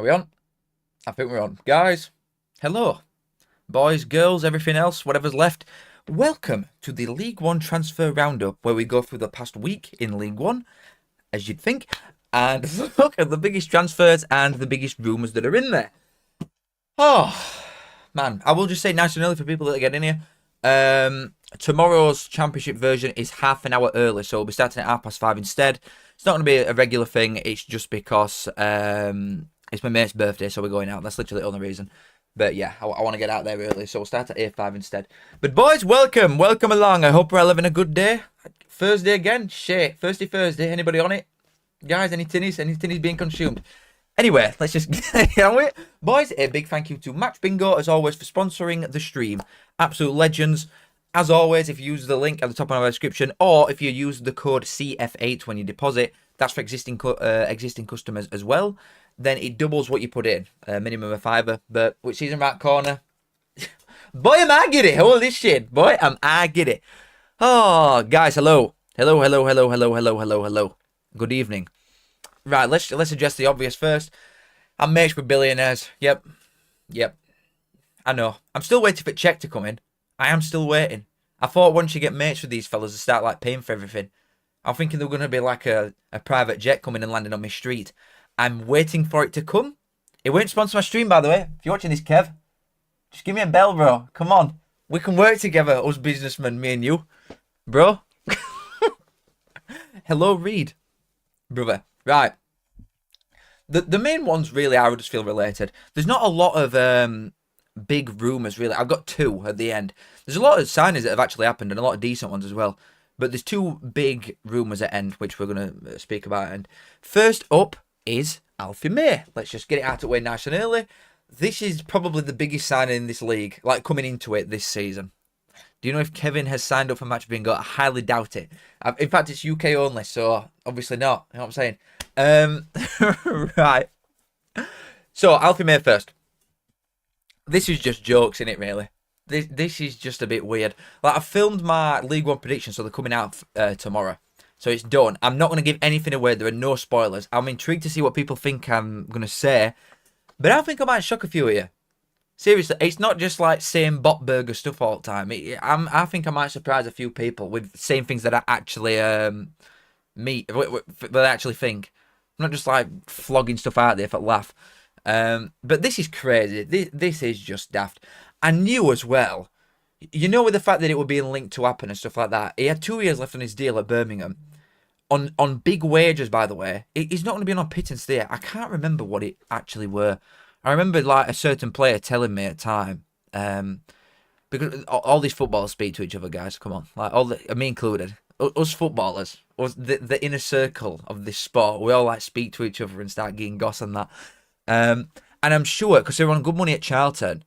Are we on? I think we're on. Guys, hello. Boys, girls, everything else, whatever's left. Welcome to the League One Transfer Roundup, where we go through the past week in League One, as you'd think, and look at the biggest transfers and the biggest rumours that are in there. Oh, man. I will just say nice and early for people that get in here. Tomorrow's championship version is half an hour early, so we'll be starting at 5:30 instead. It's not going to be a regular thing. It's just because it's my mate's birthday, so we're going out. That's literally the only reason. But yeah, I want to get out there early, so we'll start at 5:30 instead. But boys, welcome along. I hope we're all having a good day. Thursday again? Shit, Thursday. Anybody on it? Guys, any tinnies being consumed? Anyway, let's just get on with it. Boys, a big thank you to Match Bingo, as always, for sponsoring the stream. Absolute legends. As always, if you use the link at the top of our description, or if you use the code CF8 when you deposit, that's for existing customers as well, then it doubles what you put in. Minimum of £5, but which season right corner? Boy, am I get it. Holy shit. Boy, am I get it. Oh, guys, hello. Hello. Good evening. Right, let's address the obvious first. I'm mates with billionaires. Yep. I know. I'm still waiting for check to come in. I am still waiting. I thought once you get mates with these fellas, they start like paying for everything. I'm thinking they're going to be like a private jet coming and landing on my street. I'm waiting for it to come. It won't sponsor my stream, by the way. If you're watching this, Kev, just give me a bell, bro. Come on. We can work together, us businessmen, me and you. Bro. Hello, Reed. Brother. Right. The main ones really are just feel related. There's not a lot of big rumours, really. I've got two at the end. There's a lot of signings that have actually happened and a lot of decent ones as well. But there's two big rumours at end, which we're going to speak about. And first up is Alfie May. Let's just get it out of the way nice and early. This is probably the biggest signing in this league, like coming into it this season. Do you know if Kevin has signed up for Match Bingo? I highly doubt it. In fact, it's UK only, so obviously not. You know what I'm saying? Right. So, Alfie May first. This is just jokes, innit, really? This is just a bit weird. Like, I filmed my League One predictions, so they're coming out tomorrow. So it's done. I'm not going to give anything away. There are no spoilers. I'm intrigued to see what people think I'm going to say. But I think I might shock a few of you. Seriously, it's not just like saying bot burger stuff all the time. I think I might surprise a few people with saying things that I actually that I actually think. I'm not just like flogging stuff out there for laugh. But this is crazy. This is just daft. I knew as well. You know, with the fact that it would be linked to happen and stuff like that. He had 2 years left on his deal at Birmingham. On big wages, by the way. He's not going to be on pittance there. I can't remember what it actually were. I remember like a certain player telling me at the time, because all these footballers speak to each other, guys. Come on, like me included, us footballers, the inner circle of this sport. We all like speak to each other and start getting goss and that. And I'm sure because they were on good money at Charlton,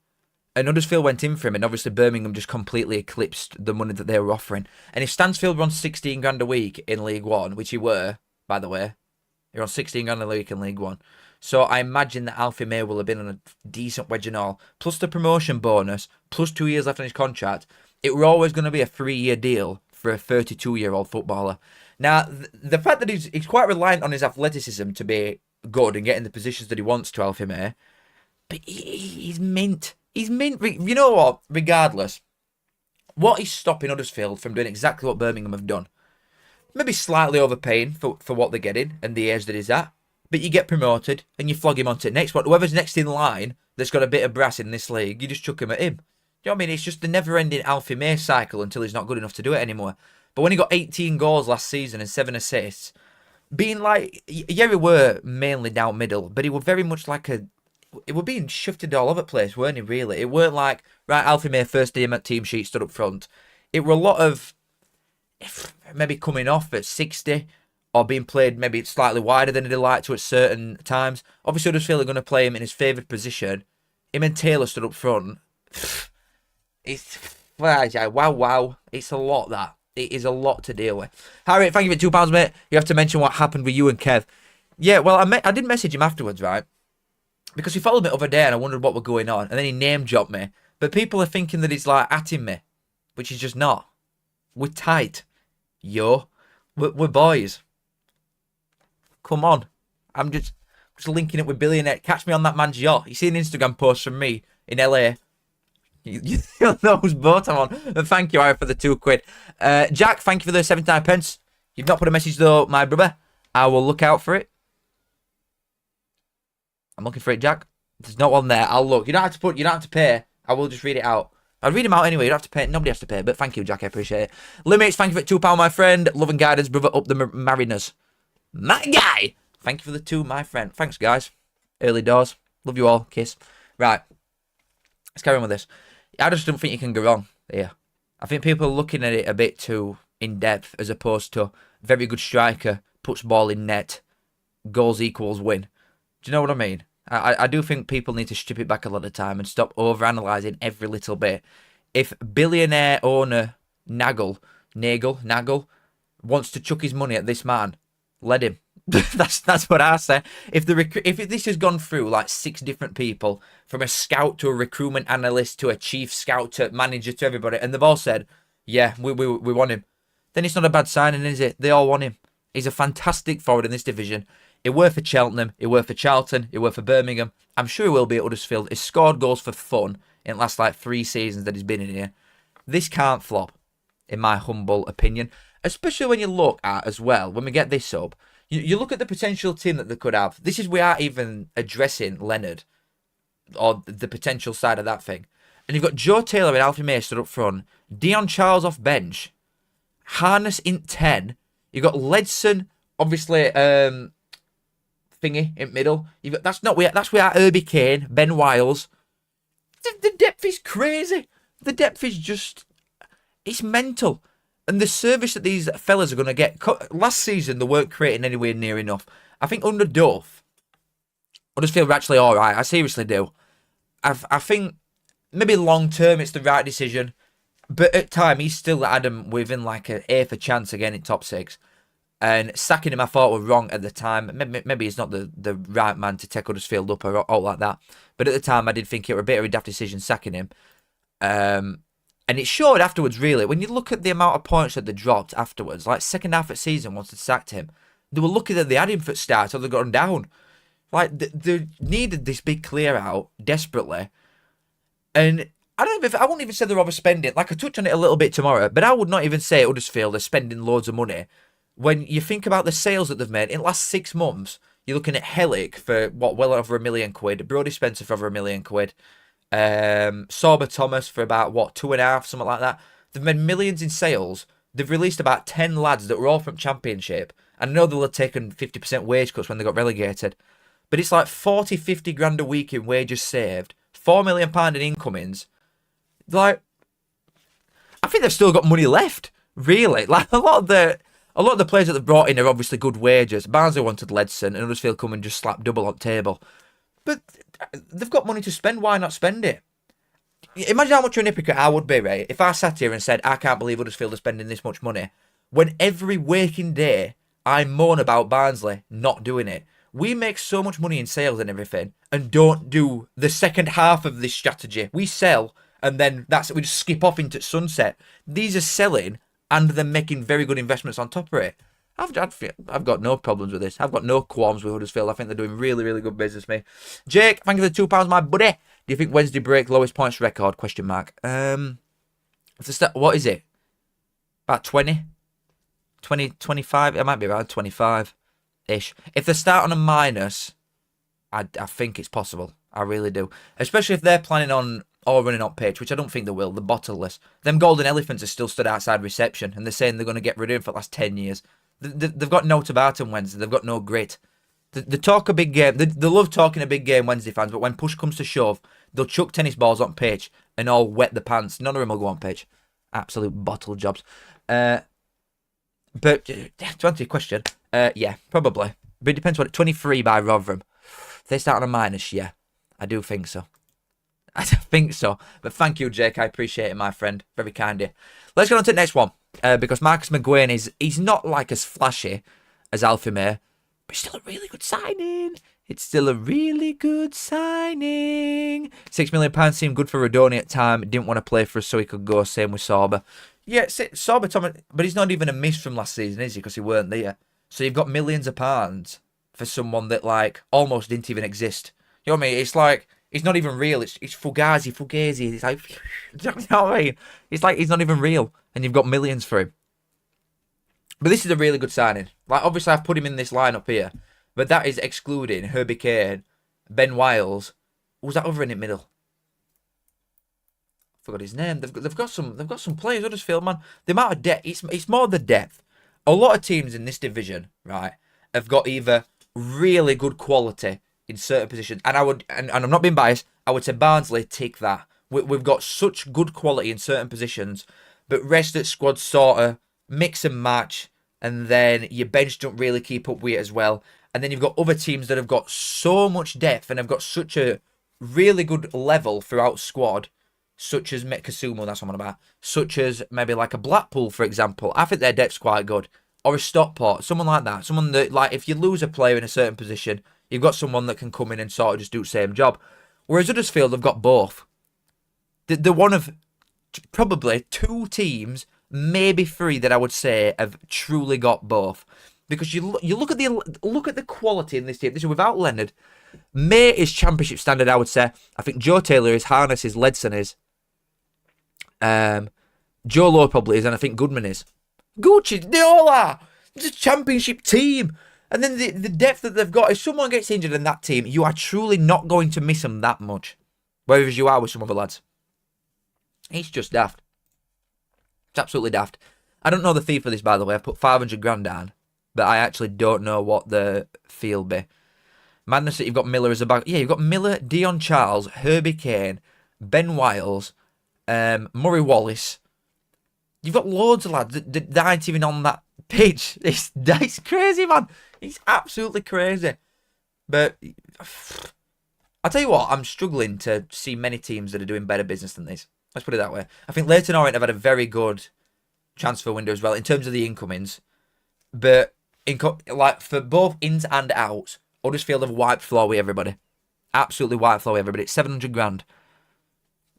and Huddersfield went in for him, and obviously Birmingham just completely eclipsed the money that they were offering. And if Stansfield were on 16 grand a week in League One, which he were, by the way, you're on 16 grand a week in League One. So I imagine that Alfie May will have been on a decent wage and all, plus the promotion bonus, plus 2 years left on his contract. It were always going to be a 3-year deal for a 32-year-old footballer. Now, the fact that he's quite reliant on his athleticism to be good and get in the positions that he wants to, Alfie May, but he's mint. He's mint. You know what? Regardless, what is stopping Huddersfield from doing exactly what Birmingham have done? Maybe slightly overpaying for what they're getting and the age that he's at. But you get promoted and you flog him onto the next one. Whoever's next in line that's got a bit of brass in this league, you just chuck him at him. Do you know what I mean? It's just the never-ending Alfie May cycle until he's not good enough to do it anymore. But when he got 18 goals last season and 7 assists, being like, yeah, he were mainly down middle, but he were very much like it were being shifted all over the place, weren't he, really? It weren't like, right, Alfie May, first team at team sheet, stood up front. It were a lot of maybe coming off at 60, or being played maybe slightly wider than he'd like to at certain times. Obviously, Huddersfield are going to play him in his favoured position. Him and Taylor stood up front. It's wow. It's a lot, that. It is a lot to deal with. Harry, thank you for £2, mate. You have to mention what happened with you and Kev. Yeah, well, I did message him afterwards, right? Because he followed me the other day and I wondered what was going on. And then he name-dropped me. But people are thinking that he's like atting me, which he's just not. We're tight. We're boys. Come on. Just linking it with billionaire. Catch me on that man's yacht. You see an Instagram post from me in LA. You know whose boat I'm on. And thank you, Ira, for the £2. Jack, thank you for the 79 pence. You've not put a message though, my brother. I will look out for it. I'm looking for it, Jack. There's not one there. I'll look. You don't have to pay. I will just read it out. I'll read them out anyway. You don't have to pay. Nobody has to pay. But thank you, Jack. I appreciate it. Limits, thank you for £2, my friend. Love and guidance, brother. Up the Mariners. My guy. Thank you for the 2, my friend. Thanks, guys. Early doors. Love you all. Kiss. Right. Let's carry on with this. I just don't think you can go wrong here. I think people are looking at it a bit too in-depth as opposed to very good striker, puts ball in net, goals equals win. Do you know what I mean? I do think people need to strip it back a lot of time and stop over-analysing every little bit. If billionaire owner Nagel wants to chuck his money at this man, let him. that's what I say. If this has gone through like 6 different people, from a scout to a recruitment analyst to a chief scout to manager to everybody, and they've all said, yeah, we want him, then it's not a bad signing, is it? They all want him. He's a fantastic forward in this division. He worked for Cheltenham, he worked for Charlton, he worked for Birmingham. I'm sure he will be at Huddersfield. He's scored goals for fun in the last like 3 seasons that he's been in here. This can't flop, in my humble opinion. Especially when you look at, as well, when we get this up, you look at the potential team that they could have. This is, we aren't even addressing Leonard or the potential side of that thing. And you've got Joe Taylor and Alfie May stood up front. Dion Charles off bench. Harness in 10. You've got Ledson, obviously, thingy in middle. You've got, that's where Herbie Kane, Ben Wiles. The depth is crazy. The depth is just, it's mental. And the service that these fellas are going to get, last season they weren't creating anywhere near enough. I think under Duff, Huddersfield were actually all right. I seriously do. I think maybe long term it's the right decision, but at time he's still Adam within like an eighth a chance again in top 6. And sacking him, I thought, was wrong at the time. Maybe he's not the right man to take Huddersfield up or all like that. But at the time, I did think it was a bit of a daft decision sacking him. And it showed afterwards, really. When you look at the amount of points that they dropped afterwards, like second half of the season, once they sacked him, they were lucky that they had him for start, so they got him down. Like, they needed this big clear out desperately. And I wouldn't even say they're overspending. Like, I touch on it a little bit tomorrow, but I would not even say Huddersfield are spending loads of money. When you think about the sales that they've made in the last 6 months, you're looking at Hellick for, well over £1 million, Brodie Spencer for over £1 million, Sorba Thomas for about, 2.5, something like that. They've made millions in sales. They've released about 10 lads that were all from Championship. And I know they'll have taken 50% wage cuts when they got relegated. But it's like 40, 50 grand a week in wages saved, £4 million in incomings. Like, I think they've still got money left, really. Like, a lot of the players that they've brought in are obviously good wages. Barnsley wanted Ledson, and Huddersfield come and just slap double on the table. But they've got money to spend. Why not spend it? Imagine how much of an hypocrite I would be, right? If I sat here and said, I can't believe Huddersfield are spending this much money, when every waking day I moan about Barnsley not doing it. We make so much money in sales and everything and don't do the second half of this strategy. We sell and then we just skip off into sunset. These are selling and they're making very good investments on top of it. I've got no problems with this. I've got no qualms with Huddersfield. I think they're doing really, really good business, me. Jake, thank you for the £2, my buddy. Do you think Wednesday break lowest points record? Question mark. What is it? About 20? 20, 25? It might be around 25-ish. If they start on a minus, I think it's possible. I really do. Especially if they're planning on all running on pitch, which I don't think they will. The bottleless. Them golden elephants are still stood outside reception, and they're saying they're going to get rid of him for the last 10 years. They've got no Tabata Wednesday. They've got no grit. They talk a big game. They love talking a big game, Wednesday fans, but when push comes to shove, they'll chuck tennis balls on pitch and all wet the pants. None of them will go on pitch. Absolute bottle jobs. But to answer your question, yeah, probably. But it depends what 23 by Rotherham. If they start on a minus, yeah. I do think so. I think so. But thank you, Jake. I appreciate it, my friend. Very kind of you. Let's go on to the next one. Because Marcus McGuane he's not like as flashy as Alfie May, but still a really good signing. It's still a really good signing. £6 million seemed good for Radoni at time. Didn't want to play for us, so he could go. Same with Sorba. Yeah, Sorba, Thomas, but he's not even a miss from last season, is he? Because he weren't there. So you've got millions of pounds for someone that like almost didn't even exist. You know what I mean? It's like he's not even real. It's Fugazi. It's like, you know what I mean? It's like he's not even real, and you've got millions for him. But this is a really good signing. Like obviously I've put him in this lineup here, but that is excluding Herbie Kane, Ben Wiles. Who's that other in the middle? Forgot his name. They've got some players. I just feel, man, the amount of depth. It's more the depth. A lot of teams in this division, right, have got either really good quality in certain positions, and I'm not being biased. I would say Barnsley tick that. We've got such good quality in certain positions, but rest of squad sort of mix and match, and then your bench don't really keep up with it as well. And then you've got other teams that have got so much depth and have got such a really good level throughout squad, such as Metcasumo, that's what I'm on about, such as maybe like a Blackpool, for example. I think their depth's quite good. Or a Stockport, someone like that. Someone that, like, if you lose a player in a certain position, you've got someone that can come in and sort of just do the same job. Whereas Huddersfield have got both. They're one of probably 2 teams, maybe 3, that I would say have truly got both. Because you look at the quality in this team. This is without Leonard. May is championship standard, I would say. I think Joe Taylor is, Harness is, Ledson is. Joe Lowe probably is, and I think Goodman is. Gucci, they all are. It's a championship team. And then the depth that they've got, if someone gets injured in that team, you are truly not going to miss them that much. Whereas you are with some other lads. It's just daft. It's absolutely daft. I don't know the fee for this, by the way. I've put 500 grand down. But I actually don't know what the fee will be. Madness that you've got Miller as a back. Yeah, you've got Miller, Dion Charles, Herbie Kane, Ben Wiles, Murray Wallace. You've got loads of lads that aren't even on that pitch. It's crazy, man. It's absolutely crazy. But I'll tell you what, I'm struggling to see many teams that are doing better business than this. Let's put it that way. I think Leyton Orient have had a very good transfer window as well in terms of the incomings. But like for both ins and outs, Huddersfield have wiped floor with everybody. Absolutely wiped floor with everybody. It's 700 grand.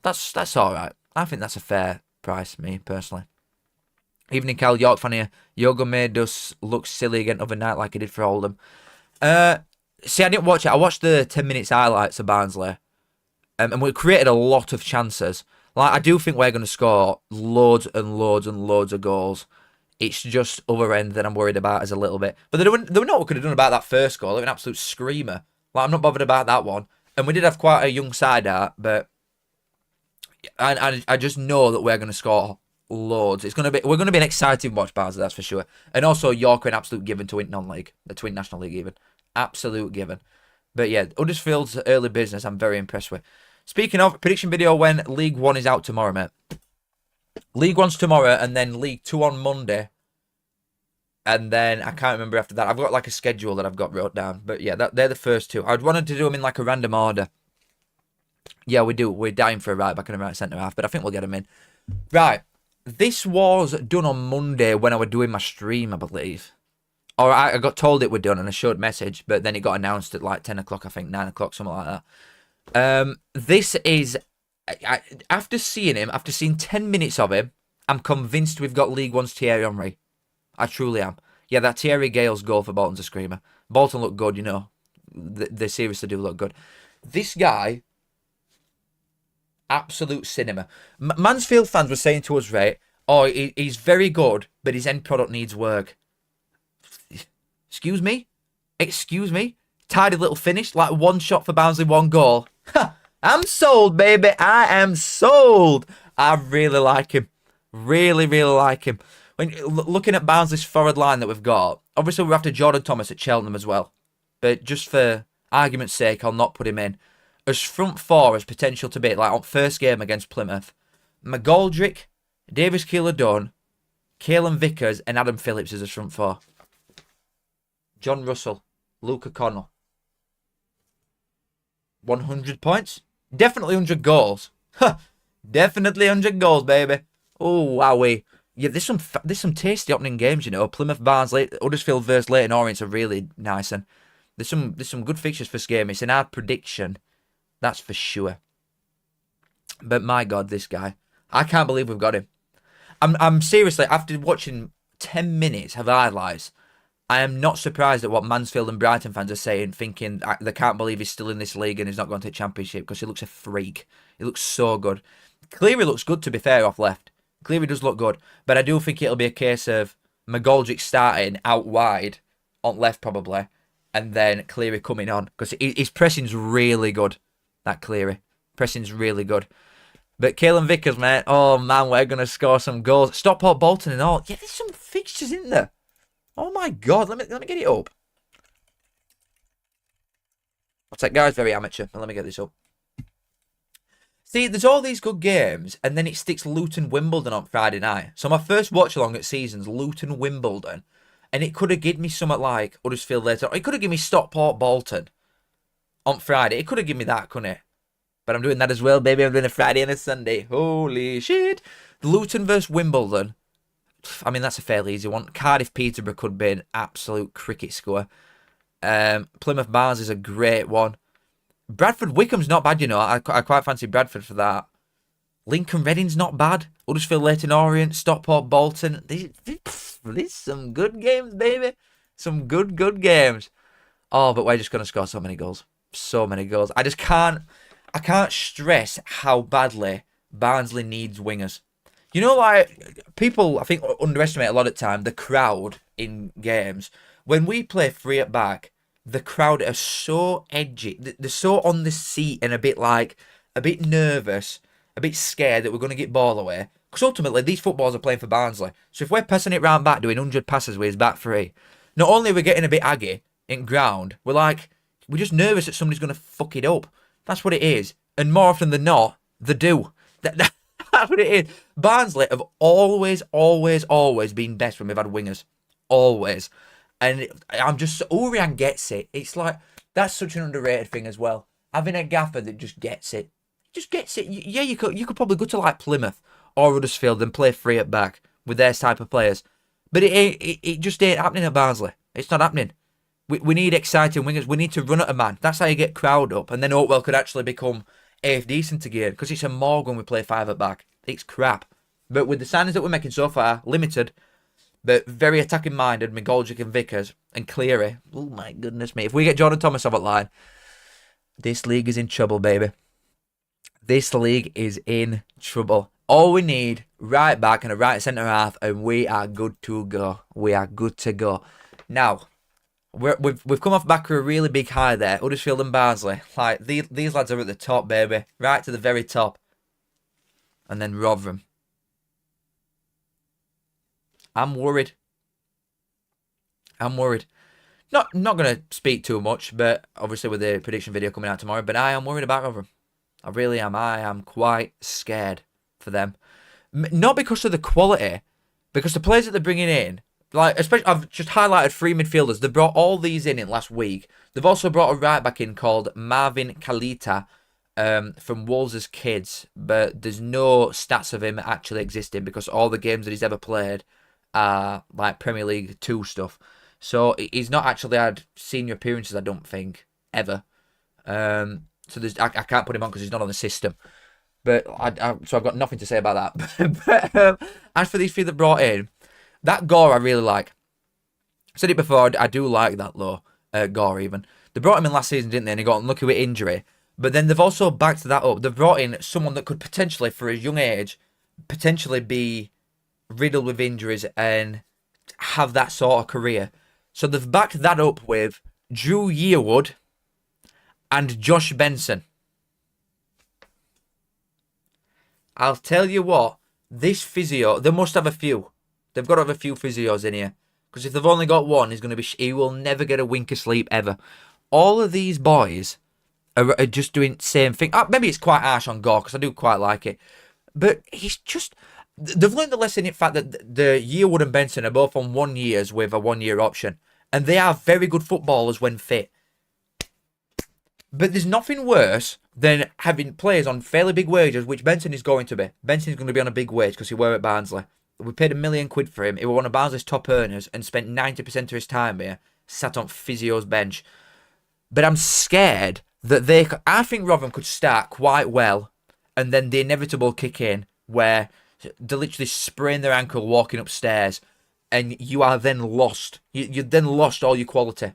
That's all right. I think that's a fair price, me personally. Evening, Cal, York fan here. Yoga made us look silly again the other night like he did for Oldham. See, I didn't watch it. I watched the 10 minutes highlights of Barnsley. And we created a lot of chances. Like, I do think we're going to score loads and loads and loads of goals. It's just other end that I'm worried about is a little bit. But they were not what could have done about that first goal. It was an absolute screamer. Like, I'm not bothered about that one. And we did have quite a young side out, but I just know that we're going to score loads. We're going to be an exciting watch, Barnsley, that's for sure. And also York are an absolute given to win non-league, to win National League even. Absolute given. But yeah, Huddersfield's early business I'm very impressed with. Speaking of, prediction video when League 1 is out tomorrow, mate. League 1's tomorrow, and then League 2 on Monday. And then, I can't remember after that. I've got like a schedule that I've got wrote down. But yeah, they're the first 2. I'd wanted to do them in like a random order. Yeah, we do. We're dying for a right back and a right centre half, but I think we'll get them in. Right. This was done on Monday when I was doing my stream, I believe. Or I got told it was done and I showed message, but then it got announced at like 10 o'clock, I think, 9 o'clock, something like that. This is, after seeing him, after seeing 10 minutes of him, I'm convinced we've got League One's Thierry Henry. I truly am. Yeah, that Thierry Gale's goal for Bolton's a screamer. Bolton look good, you know. They seriously do look good. This guy, absolute cinema. Mansfield fans were saying to us, right, oh, he's very good, but his end product needs work. Excuse me? Excuse me? Tidy little finish, like one shot for Barnsley, 1 goal. I'm sold, baby. I am sold. I really like him. Really, really like him. When looking at Barnsley's forward line that we've got, obviously we're after Jordan Thomas at Cheltenham as well. But just for argument's sake, I'll not put him in. As front 4 as potential to be, like on first game against Plymouth, McGoldrick, Davis Keeler-Dunn, Caelan Vickers, and Adam Phillips as a front 4. John Russell, Luke O'Connell. 100 points? Definitely 100 goals. Definitely 100 goals, baby. Oh, wowee. Yeah, there's some tasty opening games, you know. Plymouth, Barnsley, Huddersfield versus Leyton Orient are really nice, and there's some good fixtures for Scame. It's in our prediction, that's for sure. But my God, this guy, I can't believe we've got him. I'm seriously, after watching 10 minutes of highlights, I am not surprised at what Mansfield and Brighton fans are saying, thinking they can't believe he's still in this league and he's not going to the Championship because he looks a freak. He looks so good. Cleary looks good, to be fair, off left. Cleary does look good. But I do think it'll be a case of McGoldrick starting out wide, on left probably, and then Cleary coming on. Because his pressing's really good, that Cleary. Pressing's really good. But Caelan Vickers, mate, oh man, we're going to score some goals. Stockport, Bolton and all. Yeah, there's some fixtures in there. Oh my God, let me get it up. What's that, guys? Very amateur. Let me get this up. See, there's all these good games, and then it sticks Luton-Wimbledon on Friday night. So my first watch-along at season's Luton-Wimbledon, and it could have given me something like Huddersfield later. It could have given me Stockport-Bolton on Friday. It could have given me that, couldn't it? But I'm doing that as well, baby. I'm doing a Friday and a Sunday. Holy shit. Luton versus Wimbledon. I mean, that's a fairly easy one. Cardiff-Peterborough could be an absolute cricket score. Plymouth-Barnes is a great one. Bradford-Wycombe's not bad, you know. I quite fancy Bradford for that. Lincoln-Reading's not bad. Huddersfield-Leyton Orient, Stockport-Bolton. These some good games, baby. Some good games. Oh, but we're just going to score so many goals. So many goals. I can't stress how badly Barnsley needs wingers. You know, like, people, I think, underestimate a lot of the time the crowd in games. When we play free at back, the crowd are so edgy. They're so on the seat and a bit nervous, a bit scared that we're going to get ball away. Because ultimately, these footballers are playing for Barnsley. So if we're passing it round back, doing 100 passes with his back three, not only are we getting a bit aggy in ground, we're just nervous that somebody's going to fuck it up. That's what it is. And more often than not, they do. That's what it is. Barnsley have always been best when we've had wingers. Always. And I'm just... Urian gets it. It's like... That's such an underrated thing as well. Having a gaffer that just gets it. Just gets it. Yeah, you could probably go to like Plymouth or Huddersfield and play free at back with their type of players. But it just ain't happening at Barnsley. It's not happening. We need exciting wingers. We need to run at a man. That's how you get crowd up. And then Oakwell could actually become half decent again. Because it's a morgue when we play five at back. It's crap. But with the signings that we're making so far, limited, but very attacking minded, McGoldrick and Vickers and Cleary. Oh my goodness me. If we get Jordan Thomas off at line, this league is in trouble, baby. This league is in trouble. All we need, right back and a right centre half, and we are good to go. We are good to go. Now, we've come off back of a really big high there. Huddersfield and Barnsley. Like, these lads are at the top, baby. Right to the very top. And then Rotherham. I'm worried. Not going to speak too much, but obviously with the prediction video coming out tomorrow, but I am worried about Rotherham. I really am. I am quite scared for them. Not because of the quality, because the players that they're bringing in, like, especially, I've just highlighted 3 midfielders. They brought all these in last week. They've also brought a right back in called Marvin Kalita from Wolves' kids, but there's no stats of him actually existing because all the games that he's ever played are like Premier League 2 stuff. So he's not actually had senior appearances, I don't think, ever. So I can't put him on because he's not on the system. But so I've got nothing to say about that. But as for these 3 that brought in, that Gore I really like. I said it before, I do like that though. Gore even. They brought him in last season, didn't they? And he got unlucky with injury. But then they've also backed that up. They've brought in someone that could potentially, for his young age, potentially be riddled with injuries and have that sort of career. So they've backed that up with Drew Yearwood and Josh Benson. I'll tell you what, this physio, they must have a few. They've got to have a few physios in here. Because if they've only got one, he will never get a wink of sleep ever. All of these boys are just doing the same thing. Maybe it's quite harsh on Gore, because I do quite like it. But he's just... They've learned the lesson in fact that the Yearwood and Benson are both on 1 years with a 1-year option. And they are very good footballers when fit. But there's nothing worse than having players on fairly big wages, which Benson is going to be. Benson is going to be on a big wage because he were at Barnsley. We paid £1 million for him. He was one of Barnsley's top earners and spent 90% of his time here, sat on physio's bench. But I'm scared that I think Rotherham could start quite well and then the inevitable kick in where they literally sprain their ankle walking upstairs and you are then lost. You then lost all your quality.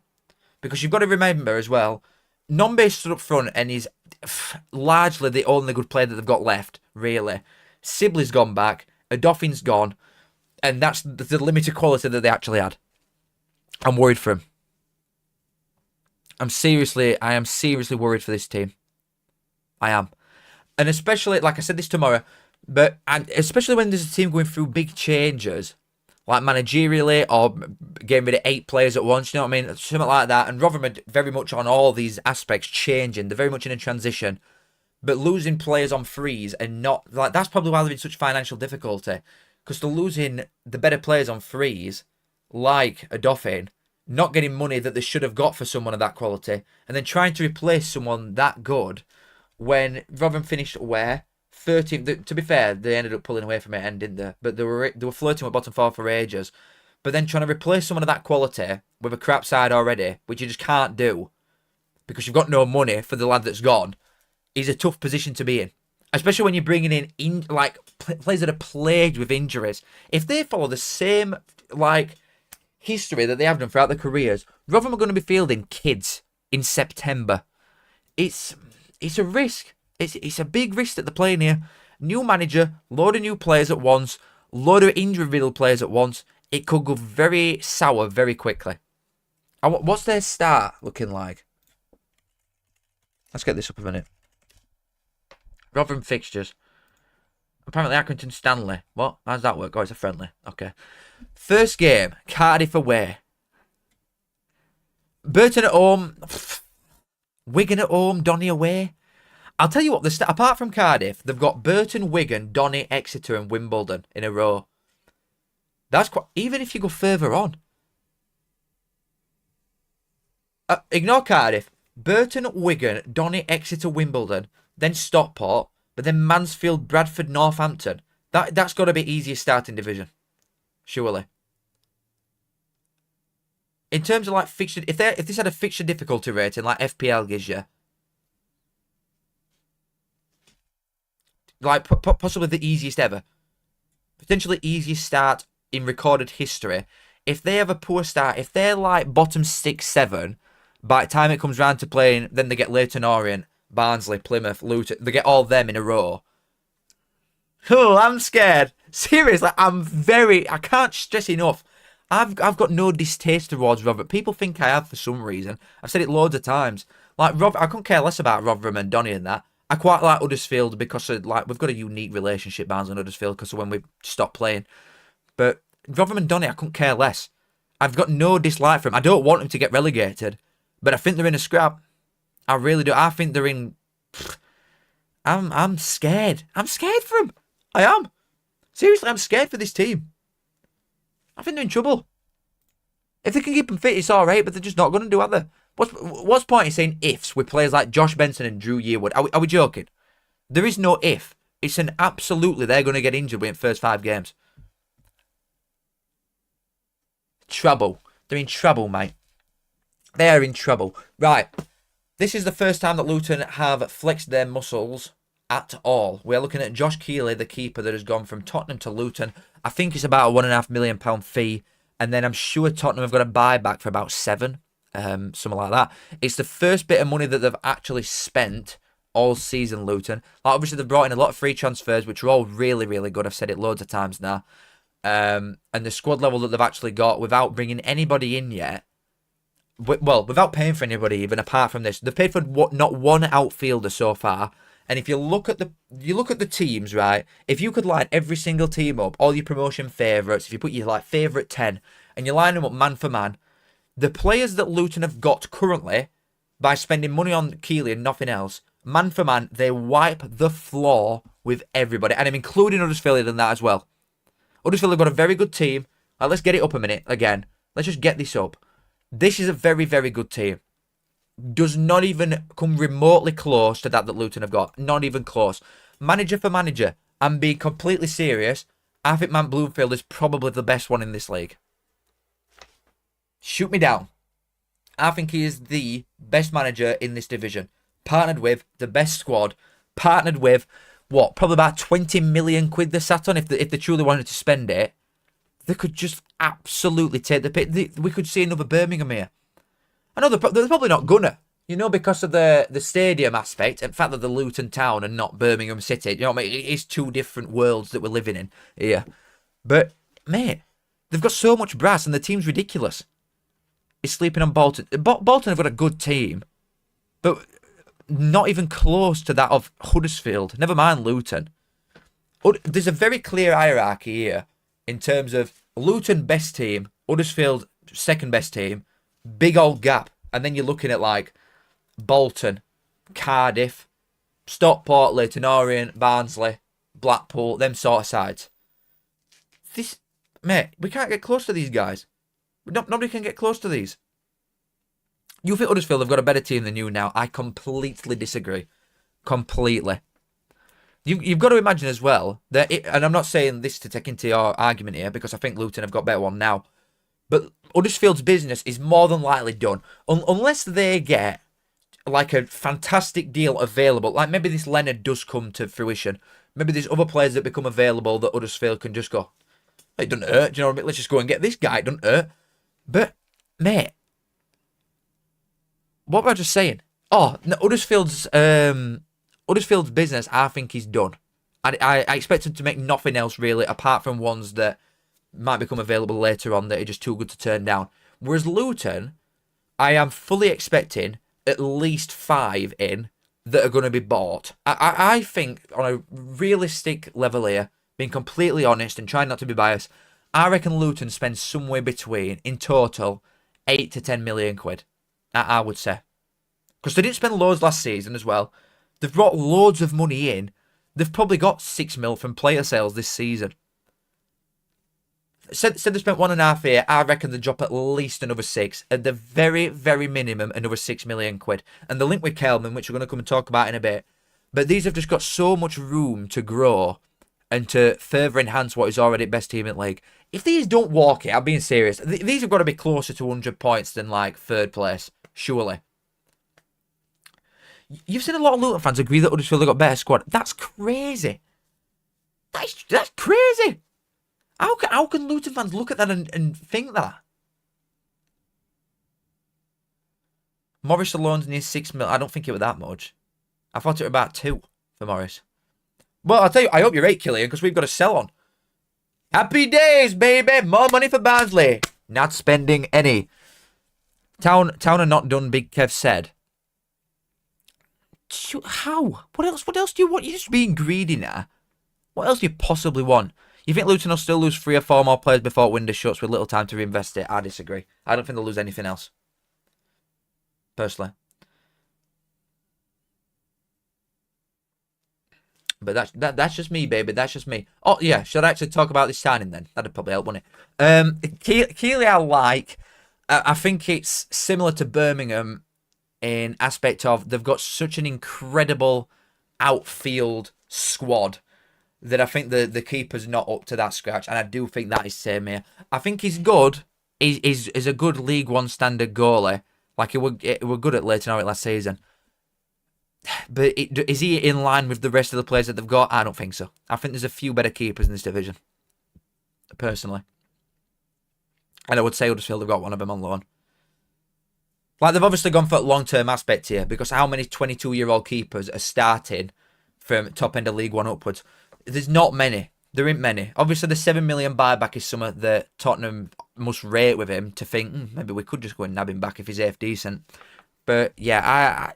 Because you've got to remember as well, Nombe stood up front and is largely the only good player that they've got left, really. Sibley's gone back, Adoffin's gone, and that's the limited quality that they actually had. I'm worried for him. I am seriously worried for this team. I am. And especially, like I said this tomorrow, and especially when there's a team going through big changes, like managerially or getting rid of 8 players at once, you know what I mean? Something like that. And Rotherham are very much on all these aspects changing. They're very much in a transition. But losing players on frees and not... like that's probably why they're in such financial difficulty. Because they're losing the better players on frees, like Adoffin, not getting money that they should have got for someone of that quality, and then trying to replace someone that good when Rotherham finished where? 13th. To be fair, they ended up pulling away from it, didn't they? But they were flirting with bottom 4 for ages. But then trying to replace someone of that quality with a crap side already, which you just can't do because you've got no money for the lad that's gone, is a tough position to be in. Especially when you're bringing in like players that are plagued with injuries. If they follow the same like history that they have done throughout their careers, Rotherham are going to be fielding kids in September. It's a risk. It's a big risk that they're playing here. New manager, load of new players at once, load of injury-riddled players at once. It could go very sour very quickly. What's their start looking like? Let's get this up a minute. Rotherham fixtures. Apparently Accrington Stanley. What? How does that work? Oh, it's a friendly. Okay. First game, Cardiff away. Burton at home. Wigan at home, Donny away. I'll tell you what, apart from Cardiff, they've got Burton, Wigan, Donny, Exeter and Wimbledon in a row. That's quite... even if you go further on. Ignore Cardiff. Burton, Wigan, Donny, Exeter, Wimbledon, then Stockport, but then Mansfield, Bradford, Northampton. That's got to be easiest starting division. Surely. In terms of like fixture... If this had a fixture difficulty rating like FPL gives you, like possibly the easiest ever, potentially easiest start in recorded history. If they have a poor start, if they're like bottom 6, 7, by the time it comes round to playing, then they get Leyton Orient, Barnsley, Plymouth, Luton. They get all them in a row. Oh, I'm scared. Seriously, I can't stress enough. I've got no distaste towards Rotherham. People think I have for some reason. I've said it loads of times. Like I couldn't care less about Rotherham and Donny and that. I quite like Huddersfield because of, like, we've got a unique relationship, Barnsley and Huddersfield, because of when we stopped playing. But Rotherham and Donny, I couldn't care less. I've got no dislike for them. I don't want them to get relegated, but I think they're in a scrap. I really do. I think they're in... I'm scared. I'm scared for them. I am. Seriously, I'm scared for this team. I think they're in trouble. If they can keep them fit, it's all right, but they're just not going to do, are they? What's point in saying ifs with players like Josh Benson and Drew Yearwood? Are we joking? There is no if. It's an absolutely they're going to get injured within the first 5 games. Trouble. They're in trouble, mate. They are in trouble. Right. This is the first time that Luton have flexed their muscles at all. We're looking at Josh Keeley, the keeper that has gone from Tottenham to Luton. I think it's about a £1.5 million fee. And then I'm sure Tottenham have got a buyback for about 7. Something like that. It's the first bit of money that they've actually spent all season, Luton. Like, obviously, they've brought in a lot of free transfers, which are all really, really good. I've said it loads of times now. And the squad level that they've actually got without bringing anybody in yet, well, without paying for anybody even apart from this, they've paid for not one outfielder so far. And if you look at the teams, right? If you could line every single team up, all your promotion favourites, if you put your like favourite 10 and you line them up man for man, the players that Luton have got currently, by spending money on Keeley and nothing else, man for man, they wipe the floor with everybody. And I'm including Huddersfield in that as well. Huddersfield have got a very good team. Let's get it up a minute again. Let's just get this up. This is a very, very good team. Does not even come remotely close to that Luton have got. Not even close. Manager for manager, I'm being completely serious. I think Matt Bloomfield is probably the best one in this league. Shoot me down. I think he is the best manager in this division. Partnered with the best squad. Partnered with, what, probably about 20 million quid they sat on if they truly wanted to spend it. they could just absolutely take the pick. We could see another Birmingham here. I know they're probably not gonna, because of the stadium aspect and the fact that the Luton Town and not Birmingham City. You know what I mean? It is two different worlds that we're living in here. But, mate, they've got so much brass and the team's ridiculous. It's sleeping on Bolton. Bolton have got a good team, but not even close to that of Huddersfield. Never mind Luton. There's a very clear hierarchy here in terms of Luton best team, Huddersfield second best team, big old gap. And then you're looking at like Bolton, Cardiff, Stockport, Leyton Orient, Barnsley, Blackpool, them sort of sides. Mate, we can't get close to these guys. Nobody can get close to these. You think Huddersfield have got a better team than you now? I completely disagree. Completely. You've got to imagine as well that, and I'm not saying this to take into your argument here because I think Luton have got a better one now, but Huddersfield's business is more than likely done unless they get like a fantastic deal available. Like maybe this Leonard does come to fruition. Maybe there's other players that become available that Huddersfield can just go, it doesn't hurt. Do you know what I mean? Let's just go and get this guy. It doesn't hurt. But, mate, what was I just saying? Oh, no, Huddersfield's business, I think, is done. I expect them to make nothing else, really, apart from ones that might become available later on that are just too good to turn down. Whereas Luton, I am fully expecting at least 5 in that are going to be bought. I think, on a realistic level here, being completely honest and trying not to be biased, I reckon Luton spends somewhere between, in total, 8 to 10 million quid. I would say. Because they didn't spend loads last season as well. They've brought loads of money in. They've probably got 6 mil from player sales this season. Said they spent 1.5 here. I reckon they drop at least another 6. At the very, very minimum, another 6 million quid. And the link with Kelman, which we're going to come and talk about in a bit. But these have just got so much room to grow and to further enhance what is already best team in the league. If these don't walk it, I'm being serious. These have got to be closer to 100 points than like 3rd place, surely. You've seen a lot of Luton fans agree that Huddersfield have got a better squad. That's crazy. That's crazy. How can Luton fans look at that and think that? Morris alone's near 6 mil. I don't think it was that much. I thought it was about 2 for Morris. Well, I'll tell you, I hope you're 8, Killian, because we've got to sell on. Happy days, baby. More money for Barnsley. Not spending any. Town are not done, Big Kev said. How? What else do you want? You're just being greedy now. What else do you possibly want? You think Luton will still lose 3 or 4 more players before window shuts with little time to reinvest it? I disagree. I don't think they'll lose anything else. Personally. But that's just me, baby. That's just me. Oh, yeah. Should I actually talk about this signing then? That'd probably help, wouldn't it? Keeley I like. I think it's similar to Birmingham in aspect of they've got such an incredible outfield squad that I think the keeper's not up to that scratch. And I do think that is same here. I think he's good. He's a good League One standard goalie. Like, we're good at Leyton Orient last season. But is he in line with the rest of the players that they've got? I don't think so. I think there's a few better keepers in this division. Personally. And I would say Huddersfield have got one of them on loan. Like, they've obviously gone for a long-term aspect here. Because how many 22-year-old keepers are starting from top end of League One upwards? There's not many. There ain't many. Obviously, the 7 million buyback is something that Tottenham must rate with him to think, maybe we could just go and nab him back if he's half decent. But, yeah,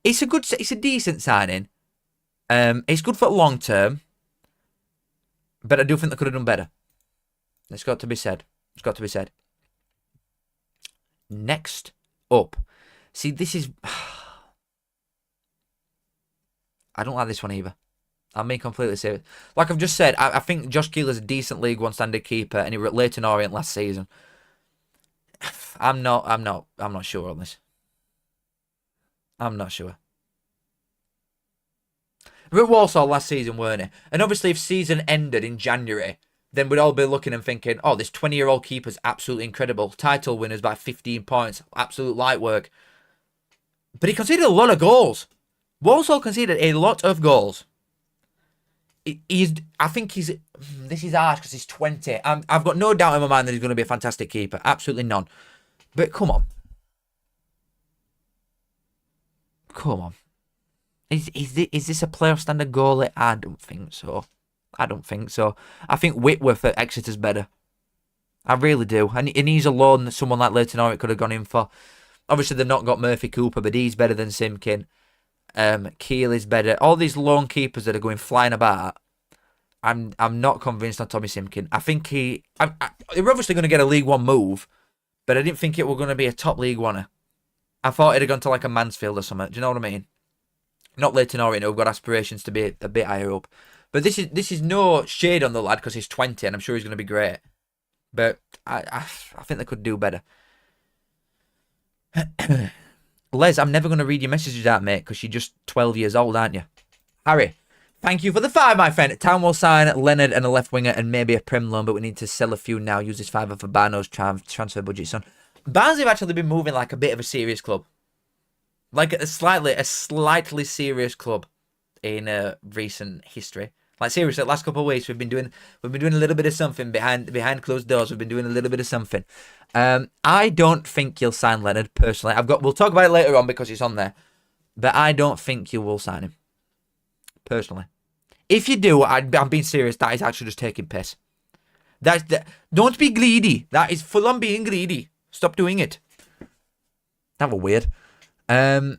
it's a decent signing. It's good for long term. But I do think they could have done better. It's got to be said. It's got to be said. Next up. See, this is... I don't like this one either. I'm being completely serious. Like I've just said, I think Josh Keeler's a decent League One standard keeper, and he was at Leyton Orient last season. I'm not sure on this. I'm not sure. We were at Walsall last season, weren't it? And obviously, if season ended in January, then we'd all be looking and thinking, oh, this 20-year-old keeper's absolutely incredible. Title winners by 15 points. Absolute light work. But he conceded a lot of goals. Walsall conceded a lot of goals. I think he's. This is harsh because he's 20. I've got no doubt in my mind that he's going to be a fantastic keeper. Absolutely none. But come on. Come on. Is this a playoff standard goalie? I don't think so. I think Whitworth at Exeter's better. I really do. And he's a loan that someone like Leighton Orient could have gone in for. Obviously, they've not got Murphy Cooper, but he's better than Simkin. Keely's better. All these lone keepers that are going flying about, I'm not convinced on Tommy Simkin. I think they're obviously going to get a League One move, but I didn't think it were going to be a top League One. I thought it'd have gone to like a Mansfield or something. Do you know what I mean? Not Leighton Orient, who've got aspirations to be a bit higher up. But this is no shade on the lad because he's 20 and I'm sure he's going to be great. But I think they could do better. Les, I'm never going to read your messages out, mate, because you're just 12 years old, aren't you? Harry, thank you for the 5, my friend. Town will sign Leonard and a left winger and maybe a Prem loan, but we need to sell a few now. Use this 5 for Barno's transfer budget, son. Barnsley have actually been moving like a bit of a serious club. Like a slightly serious club in recent history. Like seriously, the last couple of weeks we've been doing a little bit of something behind closed doors. We've been doing a little bit of something. I don't think you'll sign Leonard personally. We'll talk about it later on because it's on there. But I don't think you will sign him personally. If you do, I'm being serious. That is actually just taking piss. Don't be greedy. That is full on being greedy. Stop doing it. That was weird. You